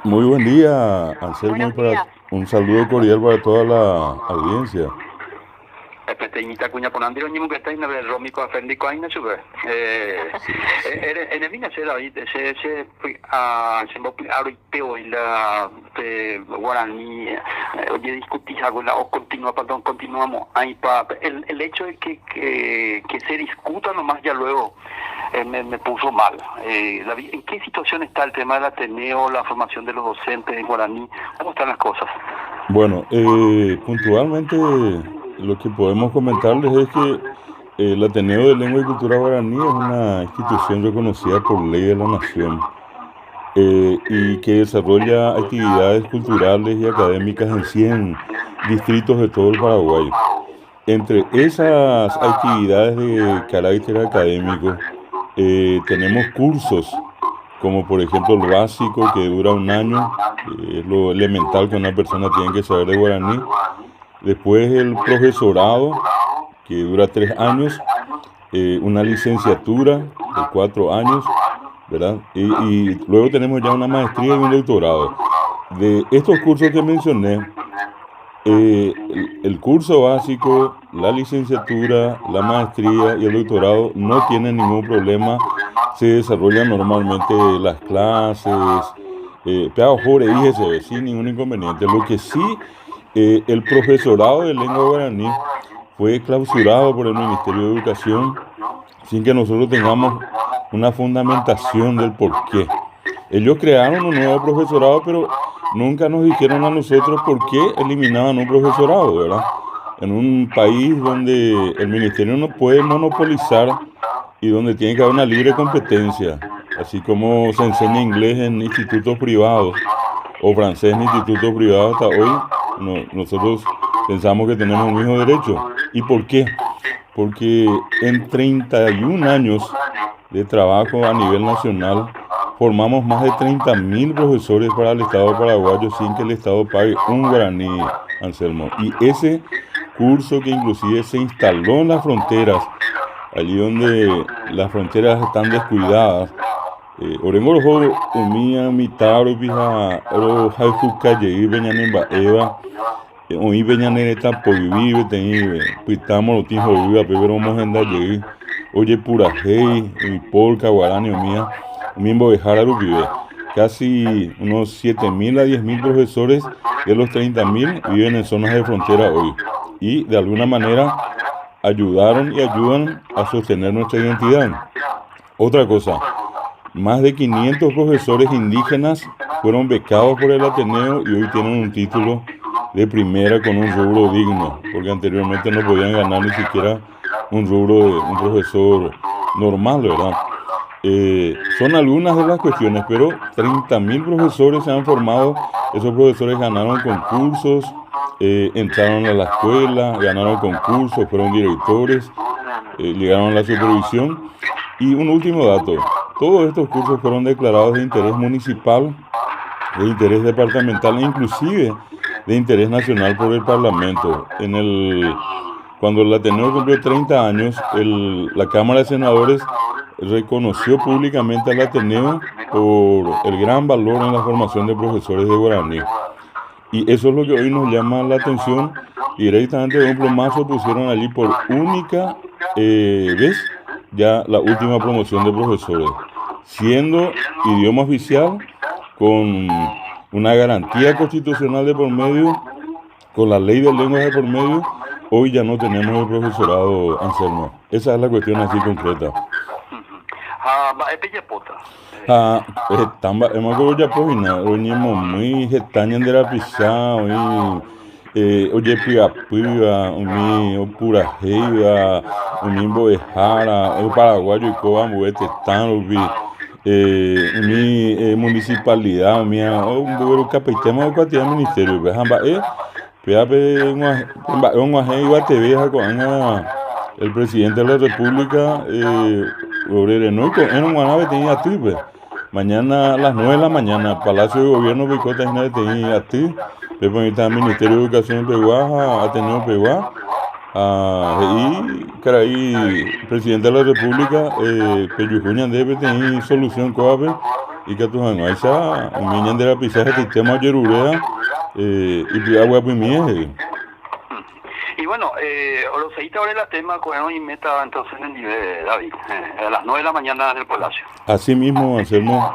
Muy buen día, Anselmo, y Buenos días. un saludo cordial para toda la audiencia. Peteñita cuña por andiro ñimu que está en el romico afendico ahí no sube. Sí, sí. En el mina se da ahí se fui a se me ahorita y la guaraní oye discutís algo la o continúa perdón continuamos ahí pa el hecho de que se discuta nomás ya luego me puso mal. ¿En qué situación está el tema del Ateneo, la formación de los docentes en guaraní? ¿Cómo están las cosas? Bueno, puntualmente lo que podemos comentarles es que el Ateneo de Lengua y Cultura Guaraní es una institución reconocida por ley de la nación y que desarrolla actividades culturales y académicas en 100 distritos de todo el Paraguay. Entre esas actividades de carácter académico, tenemos cursos, como por ejemplo el básico que dura un año, que es lo elemental que una persona tiene que saber de guaraní. Después el profesorado, que dura 3 años, una licenciatura de 4 años, ¿verdad? Y luego tenemos ya una maestría y un doctorado. De estos cursos que mencioné, el curso básico, la licenciatura, la maestría y el doctorado no tienen ningún problema. Se desarrollan normalmente las clases, peor y sin ningún inconveniente. Lo que sí, el profesorado de lengua guaraní fue clausurado por el Ministerio de Educación sin que nosotros tengamos una fundamentación del por qué. Ellos crearon un nuevo profesorado, pero nunca nos dijeron a nosotros por qué eliminaban un profesorado, ¿verdad? En un país donde el ministerio no puede monopolizar y donde tiene que haber una libre competencia, así como se enseña inglés en institutos privados o francés en institutos privados hasta hoy, nosotros pensamos que tenemos el mismo derecho. ¿Y por qué? Porque en 31 años de trabajo a nivel nacional, formamos más de 30.000 profesores para el Estado paraguayo sin que el Estado pague un guaraní, Anselmo. Y ese curso que inclusive se instaló en las fronteras, allí donde las fronteras están descuidadas, Orengo rojo umía mitaro pija oro haiku calle beñanemba eva oí beñaneta po vive teni pitamo lo tijo vive pero mojenda llegué oye pura hey y polka guarani umimbo dejara lo vive casi unos 7.000 a 10.000 profesores de los 30.000 viven en zonas de frontera hoy y de alguna manera ayudaron y ayudan a sostener nuestra identidad. Otra cosa, más de 500 profesores indígenas fueron becados por el Ateneo y hoy tienen un título de primera con un rubro digno, porque anteriormente no podían ganar ni siquiera un rubro de un profesor normal, ¿verdad? Son algunas de las cuestiones, pero 30.000 profesores se han formado, esos profesores ganaron concursos, entraron a la escuela, ganaron concursos, fueron directores, llegaron a la supervisión. Y un último dato, todos estos cursos fueron declarados de interés municipal, de interés departamental e inclusive de interés nacional por el Parlamento. Cuando el Ateneo cumplió 30 años, la Cámara de Senadores reconoció públicamente al Ateneo por el gran valor en la formación de profesores de guaraní. Y eso es lo que hoy nos llama la atención. Y directamente de un plomazo pusieron allí por única vez ya la última promoción de profesores, siendo idioma oficial, con una garantía constitucional de por medio, con la ley de lenguas de por medio. Hoy ya no tenemos el profesorado, Anselmo. Esa es la cuestión así concreta. Es bella pota. Tamba, hemos que ya pues na, oye muy getañan de la pisada, oye piga, o pura heiva, boejara, el paraguayo y coba, muete tan, municipalidad, un buero capitema o cuatía ministerio, vejamba, peape, un guajei, te veja con el presidente de la República, obrero, no, en un guanabe tenía tripe. Mañana a las 9 de la mañana, Palacio de Gobierno, Picota, tenía a ti, después está el Ministerio de Educación de Peguá, Ateneo Peguá, y caray, presidente de la República, Peyujuña debe tener solución coape, y que tu hangaisa miñan de la pisaje de tema yerurea y pia agua pimie. Y bueno, Oroseíta ahora la tema con y meta entonces en el nivel, David, a las 9 de la mañana en el Palacio. Así mismo, Anselmo,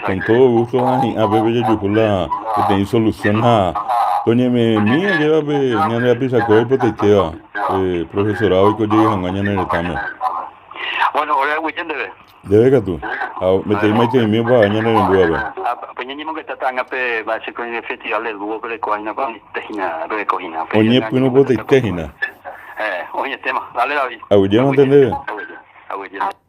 con todo gusto, a Bebe Yujula, que tenéis solución a doña mía, lleva ñan de pisaco y poteitea, profesorado y que llegue a engañar en el tamo. Bueno, ahora el weekend debe. Debe que tú, me te imagino que mi va a bañar en el dúo. Peñañimo que está tan ape, va a ser con el festival del dúo, pero coina para tejina, pero cojina. Oye, pues no puedo tejina. Oye, tema, dale David. Aguillemos entender. Aguillemos.